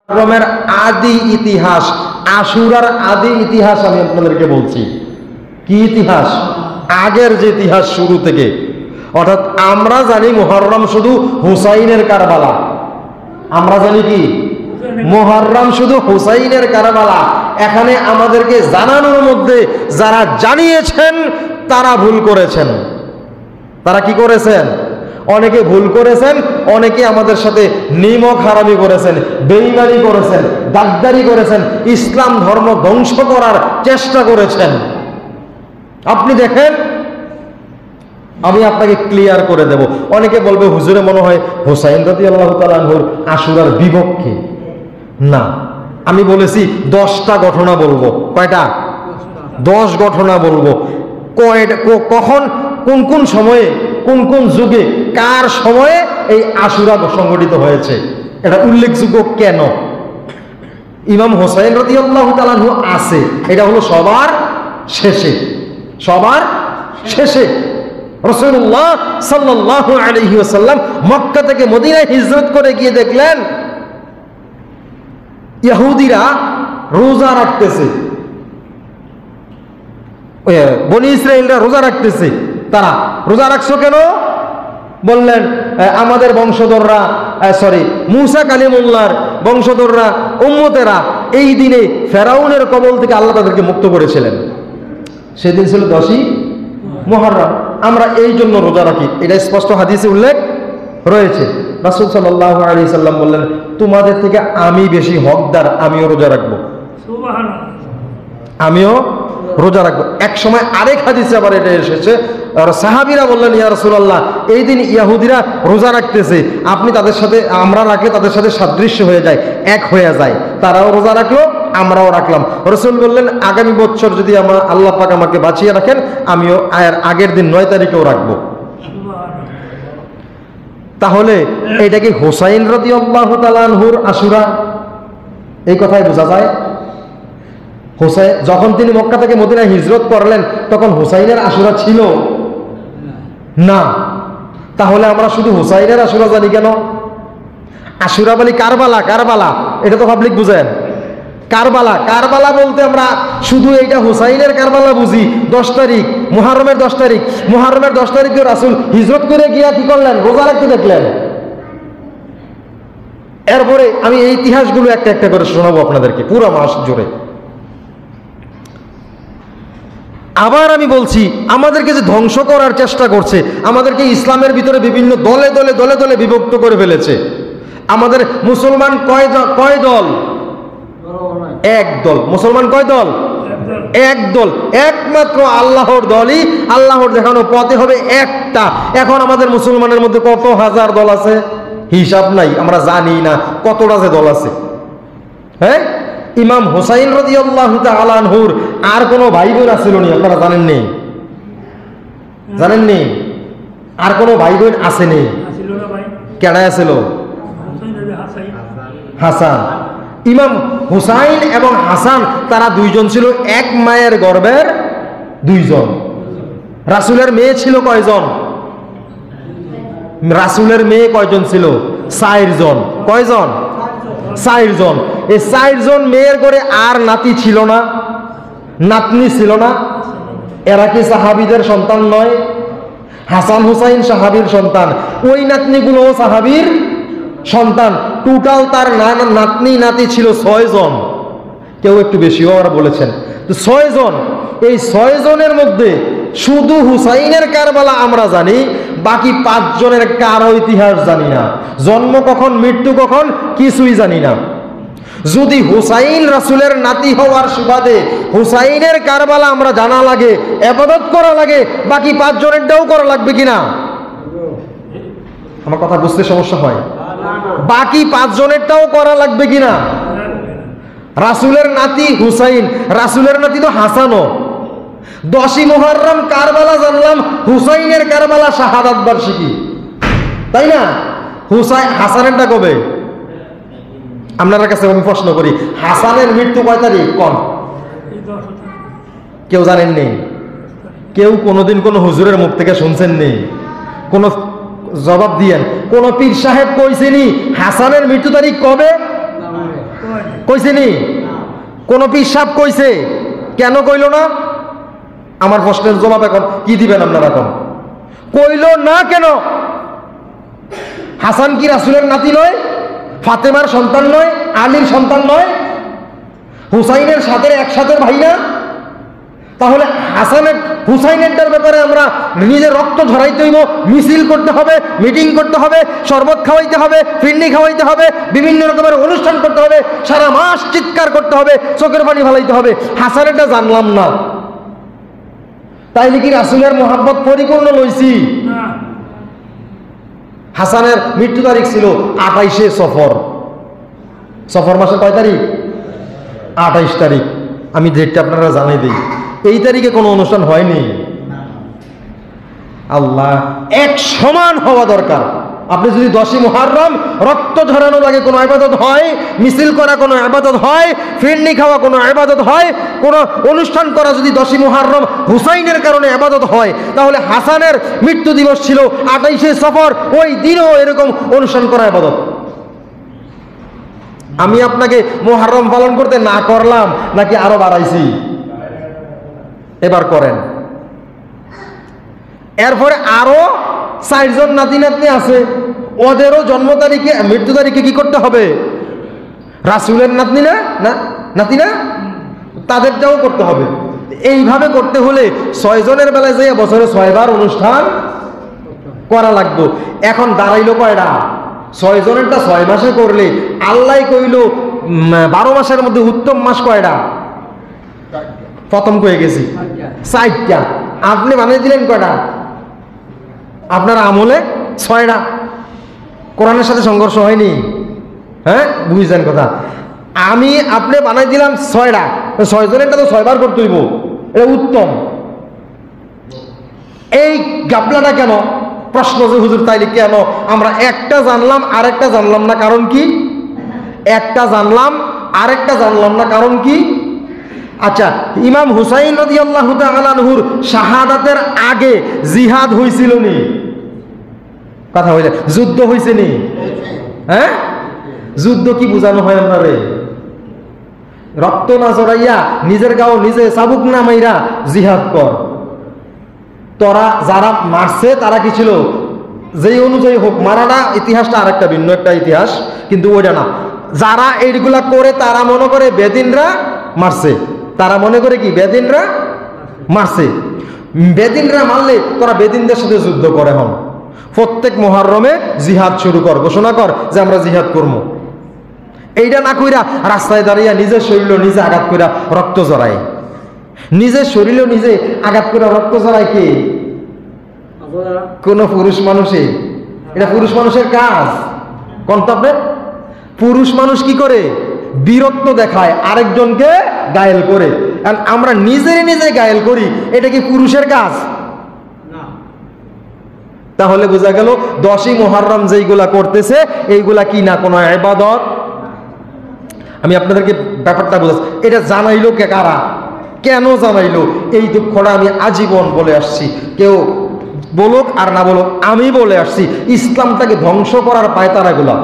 মুহররমের আদি ইতিহাস, আশুরার আদি ইতিহাস আমি আপনাদেরকে বলছি। কি ইতিহাস? আগের যে ইতিহাস শুরু থেকে। অর্থাৎ আমরা জানি মুহররম শুধু হুসাইনের কারবালা। আমরা জানি কি মুহররম শুধু হুসাইনের কারবালা। এখানে আমাদেরকে জানানোর মধ্যে যারা জানিয়েছেন তারা ভুল করেছেন। তারা কি করেছেন? অনেকে ভুল করেছেন, অনেকে আমাদের সাথে নিমক হারামি করেছেন, বেঈমানি করেছেন, দাগদারি করেছেন, ইসলাম ধর্ম ধ্বংস করার চেষ্টা করেছেন। আপনি দেখেন, আমি আপনাকে ক্লিয়ার করে দেব। অনেকে বলবে হুজুরে মনে হয় হুসাইন রাদিয়াল্লাহু তাআলা আনহুর আশুরার বিপক্ষে। না, আমি বলেছি 10টা ঘটনা বলবো। কয়টা? 10 ঘটনা বলবো। কখন, কোন কোন সময়ে, কোন কোন যুগে, কার সময়ে এই আশুরা সংগঠিত হয়েছে, এটা উল্লেখযোগ্য কেন। ইমাম হুসাইন রাদিয়াল্লাহু তাআলা আনহু আছে, এটা হলো সবার শেষে। সবার শেষে রাসূলুল্লাহ সাল্লাল্লাহু আলাইহি ওয়াসাল্লাম মক্কা থেকে মদিনায় হিজরত করে গিয়ে দেখলেন ইহুদিরা রোজা রাখতেছে, বনি ইসরাইলরা রোজা রাখতেছে। তারা রোজা রাখছো কেন? বললেন আমাদের বংশধররা, মুসা কালিমুল্লাহর বংশধররা, উম্মতেরা এই দিনে ফেরাউনের কবল থেকে আল্লাহ তাদেরকে মুক্ত করেছিলেন। সেদিন ছিল 10ই মুহররম, আমরা এই জন্য রোজা রাখি। এটা স্পষ্ট হাদিসে উল্লেখ রয়েছে। রাসূল সাল্লাল্লাহু আলাইহি সাল্লাম বললেন, তোমাদের থেকে আমি বেশি হকদার, আমিও রোজা রাখবো। সুবহানাল্লাহ, আমিও রোজা রাখবো। এক সময় আরেক হাদিসে আবার এটা এসেছে, সাহাবীরা বললেন, ইয়া রাসূলুল্লাহ, এই দিন ইহুদিরা রোজা রাখতেছে, আপনি তাদের সাথে, আমরা রাখলে তাদের সাথে সাদৃশ্য হয়ে যায়, এক হয়ে যায়। তারাও রোজা রাখলো, আমরাও রাখলাম। রাসূল বললেন, আগামী বছর যদি আল্লাহ পাক আমাকে বাঁচিয়ে রাখেন, আমিও আগের দিন 9 তারিখেও রাখবো। তাহলে এটা কি হুসাইন রাদিয়াল্লাহু তাআলা আনহুর আশুরা? এই কথাই বোঝা যায়। হুসাইন যখন তিনি মক্কা থেকে মদিনায় হিজরত করলেন, তখন হুসাইনের আশুরা ছিল না। তাহলে আমরা শুধু হুসাইনের আশুরা জানি কেন? আশুরা বলি কারবালা, কারবালা এটা তো পাবলিক বুঝেন। কারবালা, কারবালা বলতে আমরা শুধু এইটা হুসাইনের কারবালা বুঝি। 10 তারিখ মুহররমের 10 তারিখ, মুহররমের 10 তারিখে রাসূল হিজরত করে গিয়া কি করলেন? রোজা রাখতে দেখলেন। এরপরে আমি এই ইতিহাসগুলো একটা একটা করে শোনাবো আপনাদেরকে পুরো মাস জুড়ে। আবার আমি বলছি, আমাদেরকে যে ধ্বংস করার চেষ্টা করছে, আমাদেরকে ইসলামের ভিতরে বিভিন্ন দলে দলে দলে দলে বিভক্ত করে ফেলেছে। আমাদের মুসলমান কয় দল? এক দল। মুসলমান কয় দল? এক দল। একমাত্র আল্লাহর দলই, আল্লাহর দেখানো পথে হবে একটা। এখন আমাদের মুসলমানের মধ্যে কত হাজার দল আছে, হিসাব নাই, আমরা জানি না কতটা যে দল আছে। হ্যাঁ, ইমাম হুসাইন রাদিয়াল্লাহু তাআলা আনহুর আর কোনো ভাই বোন আছিল নি? আপনারা জানেননি? জানেননি? আর কোনো ভাই বোন আসেনি? কেডা আছিল? হাসান। ইমাম হুসাইন এবং হাসান তারা দুইজন ছিল এক মায়ের গর্ভের দুইজন। রাসূলের মেয়ে ছিল কয়জন? রাসূলের মেয়ে কয়জন ছিল? 4 জন। কয়জন? 4 জন। এই 4 জন মেয়ের ঘরে আর নাতি ছিল না, নাতনি ছিল না। এরা কি সাহাবীদের সন্তান নয়? হাসান হুসাইন সাহাবীর সন্তান, ওই নাতনিগুলোও সাহাবীর সন্তান। টোটাল তার নাতনি নাতি ছিল 6 জন। কেউ একটু বেশিও ওরা বলেছেন। তো 6 জন। এই 6 জনের মধ্যে শুধু হুসাইনের কারবালা আমরা জানি, বাকি 5 জনের কারো ইতিহাস জানি না। জন্ম কখন, মৃত্যু কখন, কিছুই জানি না। যদি হুসাইন রাসূলের নাতি হওয়ার সুবাদে হুসাইনের কারবালা আমরা জানা লাগে, ইবাদত করা লাগে, বাকি 5 জনেরটাও করা লাগবে কিনা? আমার কথা বুঝতে সমস্যা হয়? বাকি 5 জনেরটাও করা লাগবে কিনা? রাসূলের নাতি হুসাইন, রাসূলের নাতি তো হাসানও। 10ই মুহররম কারবালা জানলাম, হুসাইনের কারবালা শাহাদাত বার্ষিকী, তাই না? হাসানেরটা কবে? আপনার কাছে আমি প্রশ্ন করি, হাসানের মৃত্যু কয় তারিখ? কোন কেউ জানেননি? কেউ কোনোদিন কোনো হুজুরের মুখ থেকে শুনছেন নেই? কোন জবাব দিয়েন? কোন পীর সাহেব কইছেনি হাসানের মৃত্যু তারিখ কবে? কইছে নি? কোন পিসাব কইছে? কেন কইল না? আমার প্রশ্নের জবাব এখন কি দিবেন আপনারা? এখন কইল না কেন? হাসান কি রাসূলের নাতি নয়? ফাতেমার সন্তান নয়? আলীর সন্তান নয়? হুসাইনের সাথে একসাথে ভাই না? তাহলে হাসানের হুসাইনেরটার ব্যাপারে আমরা নিজের রক্ত ঝরাইতে হইব, মিছিল করতে হবে, মিটিং করতে হবে, শরবত খাওয়াইতে হবে, ফিন্নি খাওয়াইতে হবে, বিভিন্ন রকমের অনুষ্ঠান করতে হবে, সারা মাস চিৎকার করতে হবে, চোখের পানি ফালাইতে হবে। হাসানেরটা জানলাম না, তাইলে কি রাসূলের মোহাব্বত পরিপূর্ণ লইছি? হাসানের মৃত্যু তারিখ ছিল 28শে সফর। সফর মাসের কয় তারিখ? 28 তারিখ। আমি ডেটটা আপনারা জানাই দিই। এই তারিখে কোনো অনুষ্ঠান হয়নি। আল্লাহ, এক সমান হওয়া দরকার। আপনি যদি 10ই মুহররম রক্ত ঝরানো লাগে কোনো ইবাদত হয়, মিছিল করা কোনো ইবাদত হয়, ফিরনি খাওয়া কোনো ইবাদত হয়, কোনো অনুষ্ঠান করা যদি 10ই মুহররম হুসাইনের কারণে ইবাদত হয়, তাহলে হাসানের মৃত্যু দিবস ছিল 28শে সফর, ওই দিনও এরকম অনুষ্ঠান করা ইবাদত। আমি আপনাকে মুহররম পালন করতে না করলাম নাকি আরো বাড়াইছি? এবার করেন। এরপরে আরো 4 জন নাতি নাতনি আছে, ওদেরও জন্ম তারিখে মৃত্যু তারিখে কি করতে হবে? রাসূলের নাতনি না নাতি না, তাদেরটাও করতে হবে। এইভাবে করতে হলে 6 জনের বেলায় যাই বছরে 6 বার অনুষ্ঠান করা লাগতো। এখন দাঁড়াইলো কয়টা? 6 জনেরটা 6 মাসে করলে আল্লাহ কইল 12 মাসের মধ্যে উত্তম মাস কয়টা? প্রথম কয়ে গেছি 4টা। আপনি বানিয়ে দিলেন কয়টা? আপনার আমলে 6টা। কোরআনের সাথে সংঘর্ষ হয়নি? হ্যাঁ, বুঝছেন কথা? আপনি বানাই দিলাম 6টা, 6 জনেরটা তো 6 বার করতে হইব, এটা উত্তম। এই গাবলাটা কেন? প্রশ্ন যে হুজুর তাইলে কেন আমরা একটা জানলাম আরেকটা জানলাম না? কারণ কি? একটা জানলাম আরেকটা জানলাম না, কারণ কি? আচ্ছা, ইমাম হুসাইন রাদিয়াল্লাহু তাআলা আনহুর শাহাদাতের আগে জিহাদ হইছিল নি? কথা হইলে যুদ্ধ হইছে নি? হ্যাঁ, যুদ্ধ কি বোঝানো হয় আপনারে? রক্ত না জড়াইয়া নিজের গাও নিজে চাবুক না মাইরা জিহাদ কর। তোরা যারা মারছে তারা কি ছিল? যেই অনুযায়ী হোক, মারাটা ইতিহাসটা আরেকটা ভিন্ন একটা ইতিহাস, কিন্তু ওইটা না। যারা এইগুলা করে তারা মনে করে বেদিনরা মারছে, তারা মনে করে কি বেদিনরা মারছে। বেদিনরা মারলে তোরা বেদিনদের সাথে যুদ্ধ করে হন। প্রত্যেক মুহররমে জিহাদ শুরু কর, ঘোষণা কর যে আমরা জিহাদ করবো। এইটা না কইরা রাস্তায় দাঁড়িয়ে নিজের শরীর নিজে আঘাত কইরা রক্ত জড়ায়, নিজের শরীর নিজে আঘাত করে রক্ত জড়ায় কে? কোন পুরুষ মানুষে? এটা পুরুষ মানুষের কাজ। কন্তব্যে পুরুষ মানুষ কি করে? বীরত্ব দেখায়, আরেকজনকে গায়েল করে। আমরা নিজে নিজে গায়েল করি, এটা কি পুরুষের কাজ? তাহলে বোঝা গেল 10ই মুহররম যেইগুলা করতেছে এইগুলা কি না কোনো ইবাদত? আমি আপনাদেরকে ব্যাপারটা বোঝাচ্ছি। এটা জানাইলো কে? কারা? কেন জানাইলো? এই দুঃখটা আমি আজীবন বলে আসছি, কেউ বলুক আর না বলুক, আমি বলে আসছি। ইসলামটাকে ধ্বংস করার পায়তারাগুলা,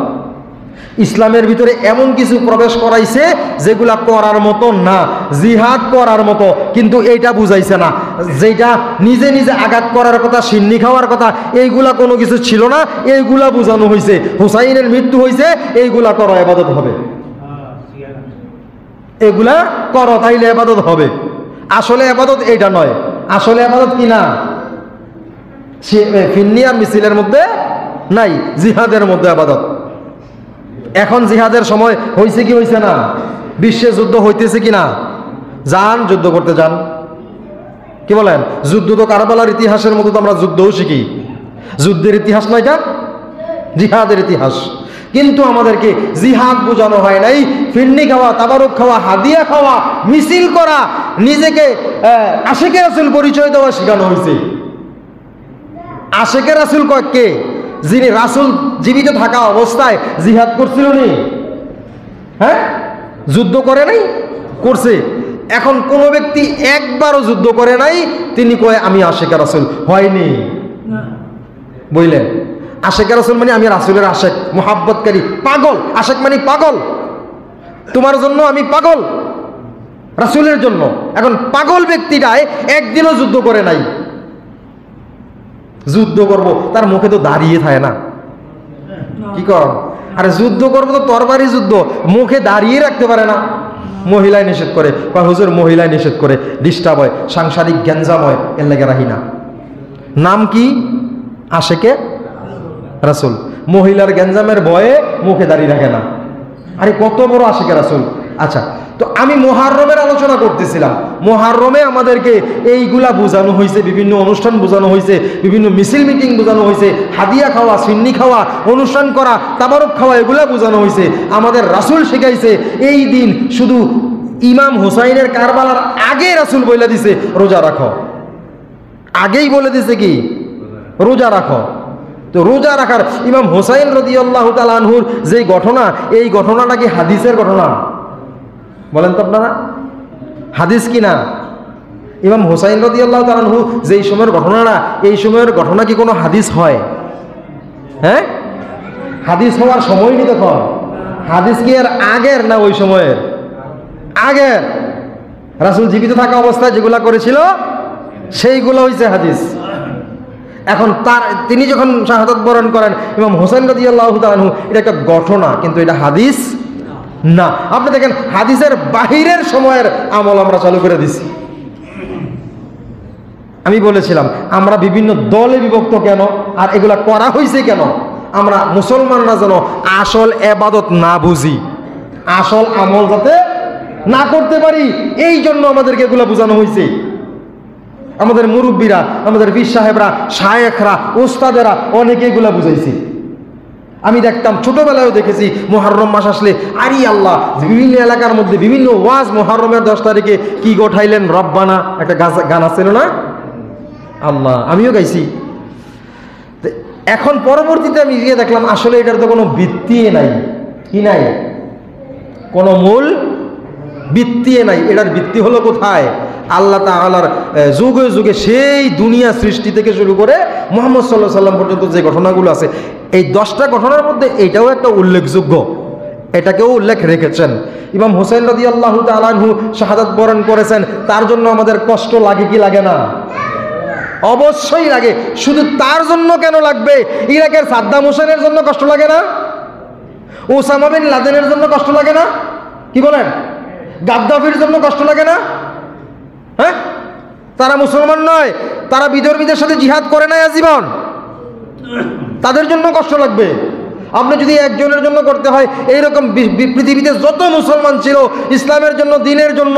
ইসলামের ভিতরে এমন কিছু প্রবেশ করাইছে যেগুলা করার মতো না, জিহাদ করার মতো, কিন্তু এইটা বুঝাইছে না। যেটা নিজে নিজে আঘাত করার কথা, সিন্নি খাওয়ার কথা, এইগুলা কোনো কিছু ছিল না, এইগুলা বোঝানো হয়েছে। হুসাইনের মৃত্যু হয়েছে, এইগুলা করো, ইবাদত হবে। এগুলা করো, তাইলে ইবাদত হবে। আসলে ইবাদত এইটা নয়। আসলে ইবাদত কি না? ফিন্নি আর মিছিলের মধ্যে নাই, জিহাদের মধ্যে ইবাদত। এখন জিহাদের সময় হয়েছে কি হয়েছে না? বিশ্বে যুদ্ধ হইতেছে কি না? যান, যুদ্ধ করতে যান। কি বলেন? যুদ্ধ তো কারবালার ইতিহাসের মতো তো আমরা যুদ্ধও শিখি। যুদ্ধের ইতিহাস নয় এটা, জিহাদের ইতিহাস। কিন্তু আমাদেরকে জিহাদ বোঝানো হয় নাই। ফিরনি খাওয়া, তাবারুক খাওয়া, হাদিয়া খাওয়া, মিছিল করা, নিজেকে আশিকে রাসূল পরিচয় দেওয়া শেখানো হয়েছে। আশিকে রাসূল কে? যিনি রাসূল জীবিত থাকা অবস্থায় জিহাদ করছিল নি? হ্যাঁ, যুদ্ধ করে নাই? করছে। এখন কোন ব্যক্তি একবারও যুদ্ধ করে নাই, তিনি কয় আমি আশিকে রাসূল। হয়নি, বুঝলেন? আশিকে রাসূল মানে আমি রাসূলের আশেক, মুহাব্বতকারী, পাগল। আশেক মানে পাগল। তোমার জন্য আমি পাগল, রাসূলের জন্য। এখন পাগল ব্যক্তিটাই একদিনও যুদ্ধ করে নাই। যুদ্ধ করব, তার মুখে তো দাঁড়িয়ে থাকে না, কি কর? আরে যুদ্ধ করবো তো তরবারি যুদ্ধ, মুখে দাঁড়িয়ে রাখতে পারে না। মহিলায় নিষেধ করে, হুজুর মহিলায় নিষেধ করে, ডিস্টার্ব হয়, সাংসারিক গ্যাঞ্জাম হয়, এর লাগে রাহি না। নাম কি? আশেকে রাসূল। মহিলার গ্যাঞ্জামের ভয়ে মুখে দাঁড়িয়ে রাখে না। আরে কত বড় আশেকে রাসূল। আচ্ছা, তো আমি মুহররমের আলোচনা করতেছিলাম। মুহররমে আমাদেরকে এইগুলা বোঝানো হয়েছে, বিভিন্ন অনুষ্ঠান বোঝানো হয়েছে, বিভিন্ন মিছিল মিটিং বোঝানো হয়েছে, হাদিয়া খাওয়া, সিন্নি খাওয়া, অনুষ্ঠান করা, তাবারক খাওয়া, এগুলা বোঝানো হয়েছে। আমাদের রাসূল শিখাইছে এই দিন শুধু ইমাম হুসাইনের কারবালার আগে রাসূল বলে দিছে রোজা রাখো, আগেই বলে দিছে কি রোজা রাখো। তো রোজা রাখার ইমাম হুসাইন রাদিয়াল্লাহু তাআলা আনহুর যে ঘটনা, এই ঘটনাটা কি হাদিসের ঘটনা? বলেন তো আপনারা, হাদিস কি না? ইমাম হুসাইন রাদিয়াল্লাহু তাআলা আনহু যেই সময়ের ঘটনাটা, এই সময়ের ঘটনা কি কোনো হাদিস হয়? হ্যাঁ, হাদিস হওয়ার সময় নি তখন। হাদিস কি এর আগের না ওই সময়ের? আগের। রাসূল জীবিত থাকা অবস্থায় যেগুলা করেছিল সেইগুলো হইছে হাদিস। এখন তিনি যখন শাহাদাত বরণ করেন ইমাম হুসাইন রাদিয়াল্লাহু তাআলা আনহু, এটা একটা ঘটনা, কিন্তু এটা হাদিস না। আপনি দেখেন হাদিসের বাহিরের সময়ের আমল আমরা চালু করে দিছি। আমি বলেছিলাম আমরা বিভিন্ন দলে বিভক্ত কেন, আর এগুলা করা হয়েছে কেন? আমরা মুসলমানরা যেন আসল ইবাদত না বুঝি, আসল আমল যাতে না করতে পারি, এই জন্য আমাদেরকে এগুলা বোঝানো হয়েছে। আমাদের মুরব্বীরা, আমাদের পীর সাহেবরা, শায়েখরা, ওস্তাদেরা অনেকে এগুলা বুঝাইছে। আমি দেখতাম, ছোটবেলায়ও দেখেছি, মুহররম মাস আসলে আরে আল্লাহ, বিভিন্ন এলাকার মধ্যে বিভিন্ন ওয়াজ, মুহররমের 10 তারিখে কি গোঠাইলেন রব্বানা, একটা গান আছে না আল্লাহ, আমিও গাইছি। এখন পরবর্তীতে আমি গিয়ে দেখলাম আসলে এটার তো কোনো ভিত্তি নাই, কি নাই, কোনো মূল ভিত্তি নাই। এটার ভিত্তি হলো কোথায়? আল্লাহ তাআলার যুগে যুগে সেই দুনিয়া সৃষ্টি থেকে শুরু করে মুহাম্মদ সাল্লাল্লাহু আলাইহি সাল্লাম পর্যন্ত যে ঘটনাগুলো আছে, এই 10টা ঘটনার মধ্যে এইটাও একটা উল্লেখযোগ্য, এটাকেও উল্লেখ রেখেছেন। ইমাম হুসাইন রাদিয়াল্লাহু তাআলা আনহু শাহাদাত বরণ করেছেন, তার জন্য আমাদের কষ্ট লাগে কি লাগে না? অবশ্যই লাগে। শুধু তার জন্য কেন লাগবে? ইরাকের সাদ্দাম হোসেনের জন্য কষ্ট লাগে না? ওসামা বিন লাদেনের জন্য কষ্ট লাগে না? কি বলেন? গাদ্দাফির জন্য কষ্ট লাগে না? হ্যাঁ, তারা মুসলমান নয়, তারা বিধর্মীদের সাথে জিহাদ করে নাই আজীবন, তাদের জন্য কষ্ট লাগবে। আপনি যদি একজনের জন্য করতে হয়, এইরকম পৃথিবীতে যত মুসলমান ছিল ইসলামের জন্য, দ্বীনের জন্য,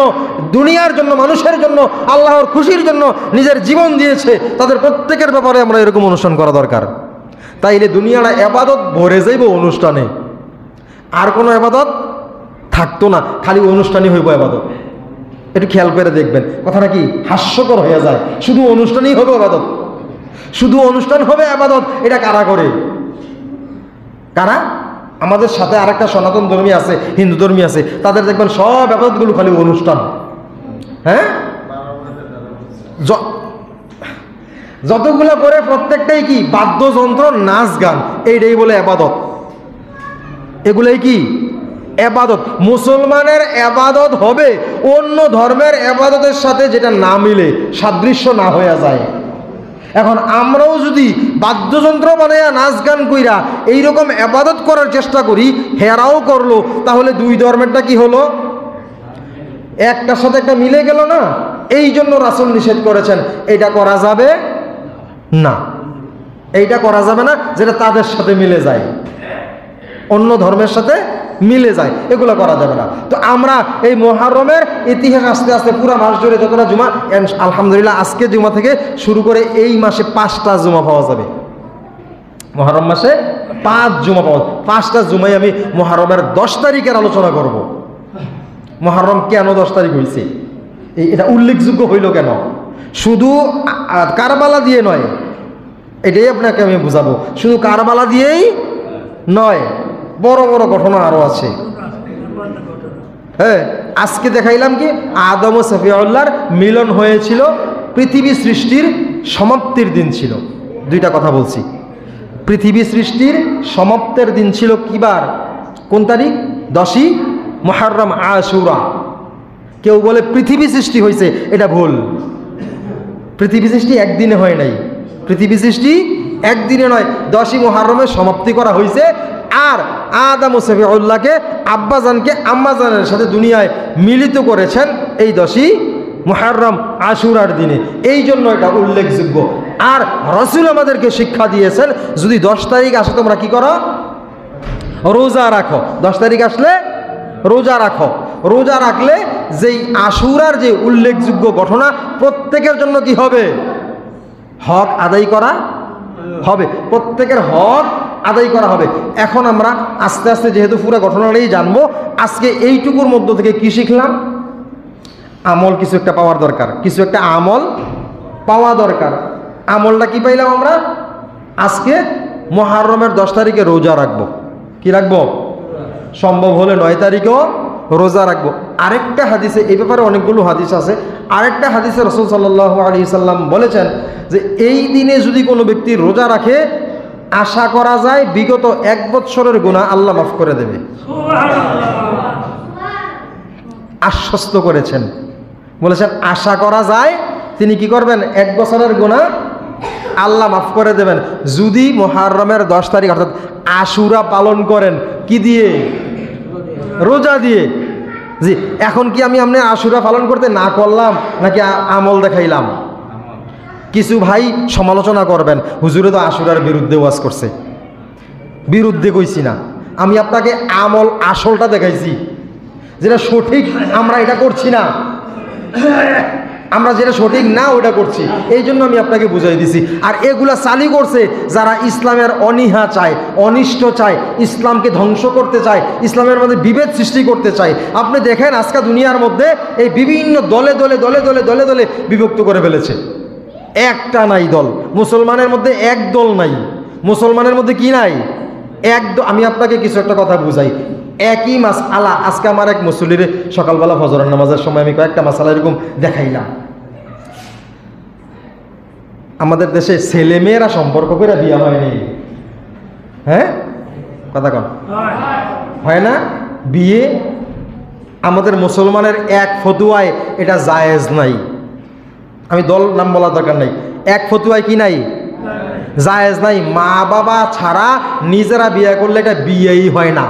দুনিয়ার জন্য, মানুষের জন্য, আল্লাহর খুশির জন্য নিজের জীবন দিয়েছে, তাদের প্রত্যেকের ব্যাপারে আমরা এরকম অনুষ্ঠান করা দরকার। তাইলে দুনিয়াটা ইবাদত ভরে যাইব অনুষ্ঠানে, আর কোনো ইবাদত থাকতো না, খালি অনুষ্ঠানই হইব ইবাদত। একটু খেয়াল করে দেখবেন, কথাটা কি হাস্যকর হয়ে যায়। শুধু অনুষ্ঠানই হবে ইবাদত, শুধু অনুষ্ঠান হবে ইবাদত। এটা কারা করে? কারা? আমাদের সাথে আরেকটা সনাতন ধর্মী আছে, হিন্দু ধর্মী আছে, তাদের দেখবেন সব ইবাদতগুলো খালি অনুষ্ঠান। হ্যাঁ, যতগুলো করে প্রত্যেকটাই কি বাদ্যযন্ত্র, নাচ গান, এইটাই বলে ইবাদত। এগুলোই কি ইবাদত। মুসলমানের ইবাদত হবে অন্য ধর্মের ইবাদতের সাথে যেটা না মিলে, সাদৃশ্য না হয়ে যায়। এখন আমরাও যদি বাদ্যযন্ত্র বানাইয়া নাচ গান কইরা এইরকম ইবাদত করার চেষ্টা করি, হেরাও করলো, তাহলে দুই ধর্মেরটা কি হলো? একটার সাথে একটা মিলে গেল না। এই জন্য রাসূল নিষেধ করেছেন, এটা করা যাবে না, এইটা করা যাবে না যেটা তাদের সাথে মিলে যায়, অন্য ধর্মের সাথে মিলে যায়, এগুলো করা যাবে না। তো আমরা এই মুহররমের ইতিহাস আস্তে আস্তে পুরো মাস জুড়ে যতটা জুমা, আলহামদুলিল্লাহ আজকে জুমা থেকে শুরু করে এই মাসে 5টা জুমা পাওয়া যাবে। মুহররম মাসে 5 জুমা পাওয়া, 5টা জুমায় আমি মুহররমের 10 তারিখের আলোচনা করব। মুহররম কেন 10 তারিখ হয়েছে, এটা উল্লেখযোগ্য হইল কেন? শুধু কারবালা দিয়ে নয়, এটাই আপনাকে আমি বুঝাবো। শুধু কারবালা দিয়েই নয়, বড় বড় ঘটনা আরো আছে। হ্যাঁ, আজকে দেখাইলাম কি আদম ও সফিউল্লাহর মিলন হয়েছিল, পৃথিবী সৃষ্টির সমাপ্তির দিন ছিল। দুইটা কথা বলছি। পৃথিবী সৃষ্টির সমাপ্তের দিন ছিল কি বার? কোন তারিখ? 10ই মুহররম আশুরা। কেউ বলে পৃথিবী সৃষ্টি হয়েছে, এটা ভুল। পৃথিবী সৃষ্টি একদিনে হয় নাই, পৃথিবী সৃষ্টি একদিনে নয়, 10ই মুহররমের সমাপ্তি করা হয়েছে। আর আদম ও সফিউল্লাহকে আব্বাজানকে আম্মাজানের সাথে দুনিয়ায় মিলিত করেছেন এই 10ই মুহররম আশুরার দিনে, এই জন্য এটা উল্লেখযোগ্য। আর রাসূল আমাদেরকে শিক্ষা দিয়েছেন, যদি 10 তারিখ আসে তোমরা কি করো? রোজা রাখো। 10 তারিখ আসলে রোজা রাখো। রোজা রাখলে যেই আশুরার যে উল্লেখযোগ্য ঘটনা, প্রত্যেকের জন্য কি হবে? হক আদায় করা হবে, প্রত্যেকের হক আদায় করা হবে। এখন আমরা আস্তে আস্তে যেহেতু পুরো ঘটনাটাই জানবো, আজকে এইটুকুর মধ্য থেকে কি শিখলাম? আমল কিছু একটা পাওয়ার দরকার, কিছু একটা আমল পাওয়া দরকার। আমলটা কি পাইলাম আমরা? আজকে মুহররমের 10 তারিখে রোজা রাখবো। কি রাখবো? সম্ভব হলে 9 তারিখেও রোজা রাখবো। আরেকটা হাদিসে, এই ব্যাপারে অনেকগুলো হাদিস আছে, আরেকটা হাদিসে রাসূল সাল্লাল্লাহু আলাইহি সাল্লাম বলেছেন যে এই দিনে যদি কোনো ব্যক্তি রোজা রাখে, আশা করা যায় বিগত 1 বৎসরের গুনাহ আল্লাহ মাফ করে দেবে। আশ্বস্ত করেছেন, বলেছেন আশা করা যায় তিনি কি করবেন? 1 বছরের গুনাহ আল্লাহ মাফ করে দেবেন, যদি মুহররমের 10 তারিখ অর্থাৎ আশুরা পালন করেন। কি দিয়ে? রোজা দিয়ে। জি, এখন কি আমি আপনি আশুরা পালন করতে না করলাম নাকি আমল দেখাইলাম? কিছু ভাই সমালোচনা করবেন, হুজুরে তো আশুরার বিরুদ্ধে ওয়াজ করছে। বিরুদ্ধে কইছি না, আমি আপনাকে আমল আসলটা দেখাইছি, যেটা সঠিক আমরা এটা করছি না, আমরা যেটা সঠিক না ওটা করছি, এই জন্য আমি আপনাকে বুঝাই দিছি। আর এগুলা চালু করছে যারা ইসলামের অনীহা চায়, অনিষ্ট চায়, ইসলামকে ধ্বংস করতে চায়, ইসলামের মধ্যে বিভেদ সৃষ্টি করতে চায়। আপনি দেখেন আজকে দুনিয়ার মধ্যে এই বিভিন্ন দলে দলে দলে দলে দলে দলে বিভক্ত করে ফেলেছে। একটা নাই দল, মুসলমানের মধ্যে এক দল নাই, মুসলমানের মধ্যে কি নাই? এক দল। আমি আপনাকে কিছু একটা কথা বুঝাই, একই মাসআলা। আজকে আমার এক মুসল্লির সকালবেলা ফজরের নামাজের সময় আমি কয়েকটা মাসআলা এরকম দেখাইলাম। আমাদের দেশে ছেলেমেয়েরা সম্পর্ক করে বিয়ে হয়নি, হ্যাঁ কথা কন, হয় না বিয়ে? আমাদের মুসলমানের এক ফতুয়ায় এটা জায়েজ নাই। আমি দল নাম বলা দরকার নাই, এক ফতুয়ায় কি নাই? জায়েজ নাই। মা বাবা ছাড়া নিজেরা বিয়ে করলে এটা বিয়েই হয় না।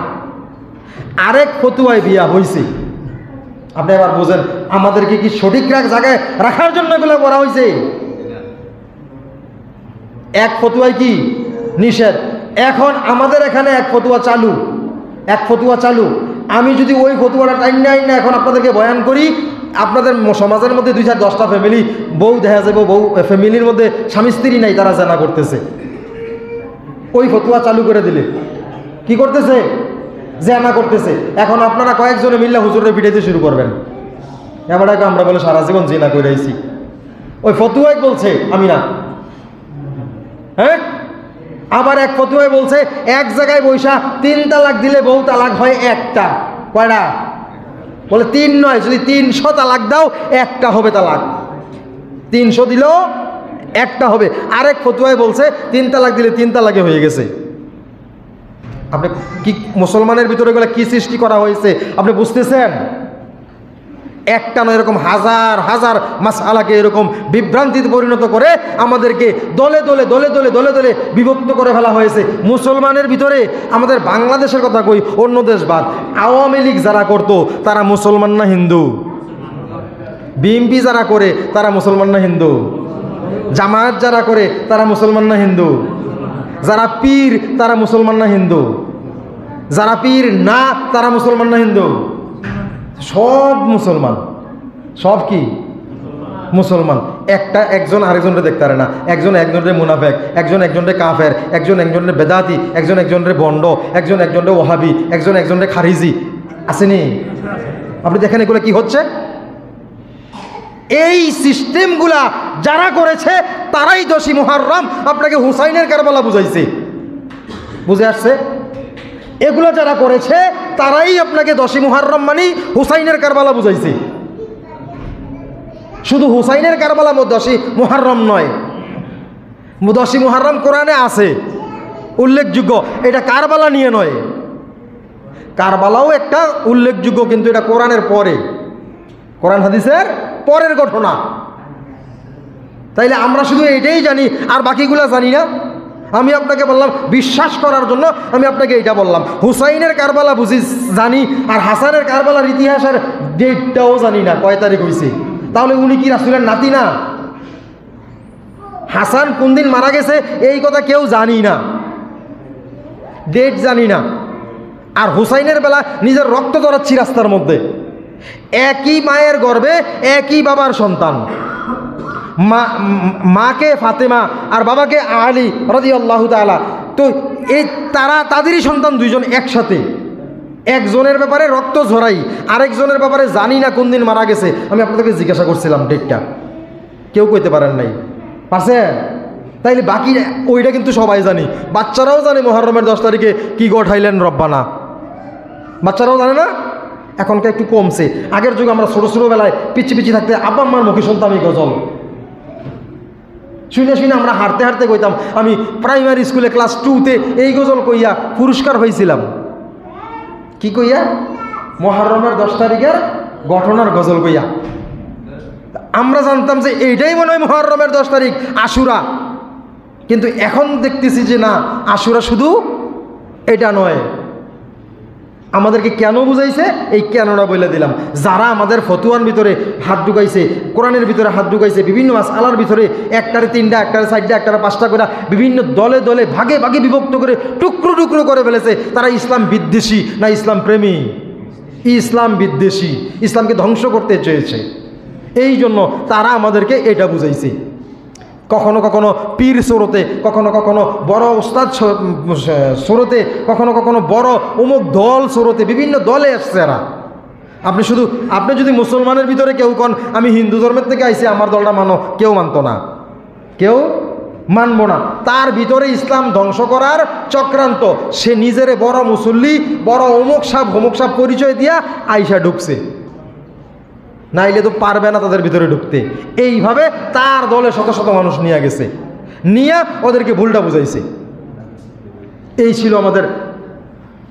আরেক ফতুয়ায় বিয়া হয়েছে। আপনি এবার বোঝেন আমাদেরকে কি সঠিক জায়গায় রাখার জন্য এগুলো করা হয়েছে? এক ফতুয়ায় কি নিষেধ। এখন আমাদের এখানে এক ফতুয়া চালু, এক ফতুয়া চালু। আমি যদি ওই ফতুয়াটা টাইম নাই না এখন আপনাদেরকে বয়ান করি, আপনাদের সমাজের মধ্যে 2-4-10টা ফ্যামিলি বউ দেখা যাবে, বউ ফ্যামিলির মধ্যে স্বামী স্ত্রী নাই, তারা জানা করতেছে। ওই ফতুয়া চালু করে দিলে কি করতেছে? জানা করতেছে। এখন আপনারা কয়েকজনে মিললে হুজুরে পিটাইতে শুরু করবেন, এবার আমরা বলে সারা জীবন জিনা করে আইছি। ওই ফতুয়াই বলছে, আমি না। হ্যাঁ, আবার এক ফতুয়াই বলছে এক জায়গায় বৈশা 3 তালাক দিলে বউ তালাক হয় একটা। কয়টা? বলে 3 নয়, যদি 300 তালাক দাও একটা হবে তালাক, 300 দিলেও একটা হবে। আরেক ফতুয়াই বলছে 3 তালাক দিলে 3 তালাকে হয়ে গেছে। আপনি কি মুসলমানের ভিতরে এগুলো কি সৃষ্টি করা হয়েছে আপনি বুঝতেছেন? একটা নয়, এরকম হাজার হাজার মাসআলাকে এরকম বিভ্রান্তিতে পরিণত করে আমাদেরকে দলে দলে দলে দলে দলে দলে বিভক্ত করে ফেলা হয়েছে। মুসলমানের ভিতরে আমাদের বাংলাদেশের কথা কই, অন্য দেশ বাদ, আওয়ামী লীগ যারা করতো তারা মুসলমান না হিন্দু? বিএনপি যারা করে তারা মুসলমান না হিন্দু? জামায়াত যারা করে তারা মুসলমান না হিন্দু? যারা পীর তারা মুসলমান না হিন্দু? যারা পীর না তারা মুসলমান না হিন্দু? সব মুসলমান। সব কি মুসলমান। একজন আরেকজনকে দেখতে পারে না, একজন একজনের মুনাফেক, একজন একজনের কাফের, একজন একজনের বেদাতি, একজন একজনের বন্ড, একজন একজনের ওহাবি, একজন একজনের খারিজি। আসেনি? আপনি দেখেন এগুলো কি হচ্ছে। এই সিস্টেমগুলা যারা করেছে তারাই 10ই মুহররম আপনাকে হুসাইনের কারবালা বুঝাইছে। বুঝে আসছে? এগুলো যারা করেছে তারাই আপনাকে 10ই মুহররম মানে হুসাইনের কারবালা বুঝাইছে। শুধু হুসাইনের কারবালা 10ই মুহররম নয়, 10ই মুহররম কোরআনে আছে উল্লেখযোগ্য, এটা কারবালা নিয়ে নয়। কারবালাও একটা উল্লেখযোগ্য, কিন্তু এটা কোরআনের পরে, কোরআন হাদিসের পরের ঘটনা। তাইলে আমরা শুধু এটাই জানি আর বাকিগুলা জানি না। আমি আপনাকে বললাম বিশ্বাস করার জন্য, আমি আপনাকে এইটা বললাম। হুসাইনের কারবালা বুঝি জানি, আর হাসানের কারবালার ইতিহাসের ডেটটাও জানি না কয় তারিখ হয়েছে। তাহলে উনি কি রাসূলের নাতি না? হাসান কোন দিন মারা গেছে এই কথা কেউ জানি না, ডেট জানি না। আর হুসাইনের বেলা নিজের রক্ত জড়াচ্ছি রাস্তার মধ্যে, একই মায়ের গর্ভে একই বাবার সন্তান, মাকে ফাতেমা আর বাবাকে আলী রাদিয়াল্লাহু তাআলা। তো এই তাদেরই সন্তান দুইজন একসাথে, একজনের ব্যাপারে রক্ত ঝরাই, আরেকজনের ব্যাপারে জানি না কোন দিন মারা গেছে। আমি আপনাদেরকে জিজ্ঞাসা করছিলাম ডেটটা, কেউ কইতে পারেন নাই, পারছেন? তাইলে বাকি ওইটা কিন্তু সবাই জানি, বাচ্চারাও জানে মুহররমের 10 তারিখে কি গঠাইলেন রব্বানা, বাচ্চারাও জানে না। এখনকার একটু কমছে, আগের যুগে আমরা ছোটো ছোটো বেলায় পিছি পিছি থাকতে আব্বা আম্মার মুখে শুনতাম এই গজল, শুনে শুনে আমরা হাঁটতে হাঁটতে কইতাম। আমি প্রাইমারি স্কুলে ক্লাস 2তে এই গজল কইয়া পুরস্কার হয়েছিলাম। কি কইয়া? মুহররমের 10 তারিখের ঘটনার গজল কইয়া। আমরা জানতাম যে এইটাই মনে হয় মুহররমের 10 তারিখ আশুরা, কিন্তু এখন দেখতেছি যে না, আশুরা শুধু এটা নয়। আমাদেরকে কেন বুঝাইছে এই কেনটা বলে দিলাম। যারা আমাদের ফতুয়ার ভিতরে হাত ঢুকাইছে, কোরআনের ভিতরে হাত ঢুকাইছে, বিভিন্ন মাসআলার ভিতরে একটারে 3টা, একটারে 4টা, একটারে 5টা করে বিভিন্ন দলে দলে ভাগে ভাগে বিভক্ত করে টুকরো টুকরো করে ফেলেছে, তারা ইসলাম বিদ্বেষী না ইসলাম প্রেমী? ইসলাম বিদ্বেষী, ইসলামকে ধ্বংস করতে চেয়েছে। এই জন্য তারা আমাদেরকে এটা বুঝাইছে। কখনো কখনো পীর স্রোতে, কখনো কখনো বড় ওস্তাদ স্রোতে, কখনো কখনো বড় অমুক দল স্রোতে, বিভিন্ন দলে আসছে এরা। আপনি যদি মুসলমানের ভিতরে কেউ কন আমি হিন্দু ধর্মের থেকে আইছি আমার দলটা মানো, কেউ মানতো না, কেউ মানবো না। তার ভিতরে ইসলাম ধ্বংস করার চক্রান্ত, সে নিজেরে বড় মুসল্লি, বড় অমুক সাহ পরিচয় দিয়া আইসা ঢুকছে, নাইলে তো পারবে না তাদের ভিতরে ঢুকতে। এইভাবে তার দলে শত শত মানুষ নিয়ে গেছে, নিয়ে ওদেরকে ভুলটা বুঝাইছে। এই ছিল আমাদের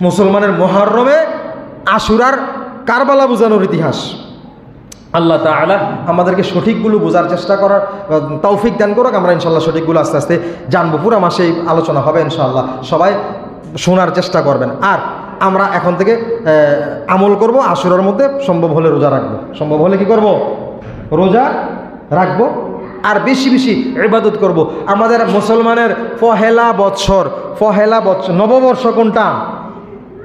মুসলমানের মুহররমে আশুরার কারবালা বোঝানোর ইতিহাস। আল্লাহ তাআলা আমাদেরকে সঠিকগুলো বোঝার চেষ্টা করার তৌফিক দান করুক। আমরা ইনশাআল্লাহ সঠিকগুলো আস্তে আস্তে জানবো। পুরো মাসে আলোচনা হবে ইনশাআল্লাহ, সবাই শোনার চেষ্টা করবেন। আর আমরা এখন থেকে আমল করব, আশুরার মধ্যে সম্ভব হলে রোজা রাখবো, সম্ভব হলে কি করব? রোজা রাখবো, আর বেশি বেশি ইবাদত করব। আমাদের মুসলমানের পহেলা বৎসর, নববর্ষ কোনটা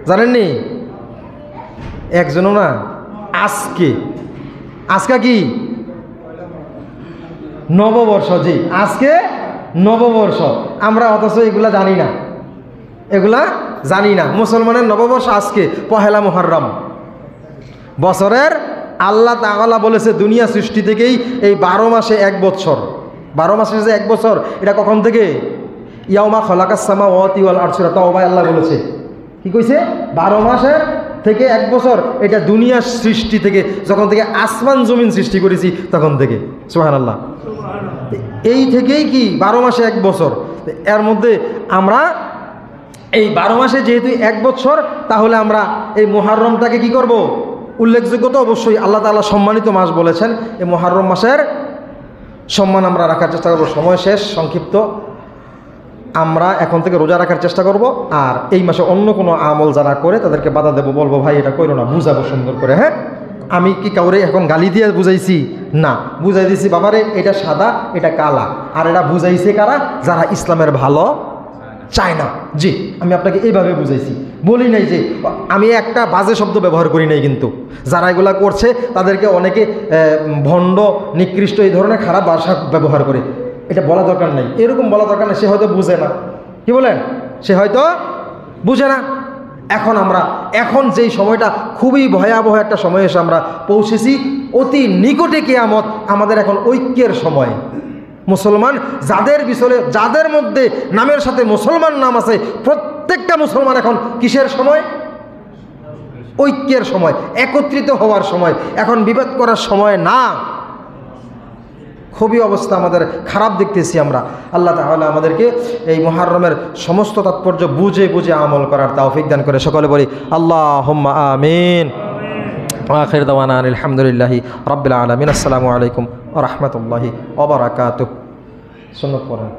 জানেননি? একজনও না। আজকে কি নববর্ষ? জি, আজকে নববর্ষ। আমরা অথচ এগুলা জানি না, এগুলা জানি না। মুসলমানের নববর্ষ আজকে পহেলা মুহররম। বছরের আল্লাহ তাআলা বলেছে দুনিয়া সৃষ্টি থেকেই এই 12 মাসে 1 বছর, 12 মাসে যে 1 বছর, এটা কখন থেকে? ইয়াউমা খালাকাস সামাওয়াতি ওয়াল আরদ, সূরা তাওবায় আল্লাহ বলেছে। কি কইছে? 12 মাসের থেকে 1 বছর, এটা দুনিয়ার সৃষ্টি থেকে, যখন থেকে আসমান জমিন সৃষ্টি করেছি তখন থেকে। সুবহানাল্লাহ। এই থেকেই কি 12 মাসে 1 বছর। এর মধ্যে আমরা এই 12 মাসে যেহেতু 1 বছর, তাহলে আমরা এই মুহররমটাকে কি করব? উল্লেখযোগ্য তো অবশ্যই, আল্লাহ তাআলা সম্মানিত মাস বলেছেন। এই মুহররম মাসের সম্মান আমরা রাখার চেষ্টা করব। সময় শেষ, সংক্ষিপ্ত। আমরা এখন থেকে রোজা রাখার চেষ্টা করব। আর এই মাসে অন্য কোনো আমল যারা করে তাদেরকে বাধা দেবো, বলবো ভাই এটা করো না, বুঝাবো সুন্দর করে। হ্যাঁ, আমি কি কাউরে এখন গালি দিয়ে বুঝাইছি? না, বুঝাই দিয়েছি বাবারে এটা সাদা, এটা কালা। আর এটা বুঝাইছে কারা? যারা ইসলামের ভালো চায় না। জি, আমি আপনাকে এইভাবে বুঝাইছি, বলি নাই যে আমি একটা বাজে শব্দ ব্যবহার করি নাই। কিন্তু যারা এগুলা করছে তাদেরকে অনেকে ভণ্ড, নিকৃষ্ট, এই ধরনের খারাপ ভাষা ব্যবহার করে। এটা বলা দরকার নেই, এরকম বলা দরকার নেই। সে হয়তো বুঝে না। কি বলেন? সে হয়তো বুঝে না। এখন যেই সময়টা খুবই ভয়াবহ একটা সময় এসে আমরা পৌঁছেছি, অতি নিকটে কিয়ামত। আমাদের এখন ঐক্যের সময়। মুসলমান যাদের মধ্যে নামের সাথে মুসলমান নাম আছে, প্রত্যেকটা মুসলমান এখন কিসের সময়? ঐক্যের সময়, একত্রিত হওয়ার সময়। এখন বিভেদ করার সময় না। খুবই অবস্থা আমাদের খারাপ দেখতেছি আমরা। আল্লাহ তাআলা আমাদেরকে এই মুহররমের সমস্ত তাৎপর্য বুঝে বুঝে আমল করার তৌফিক দান করে। সকলে বলি আল্লাহুম্মা আমিন। আখির দাওয়ানা আলহামদুলিল্লাহি রাব্বিল আলামিন। আসসালামু আলাইকুম ওয়া রাহমাতুল্লাহি ওয়া বারাকাতুহু। সুন্নাত পড়েন।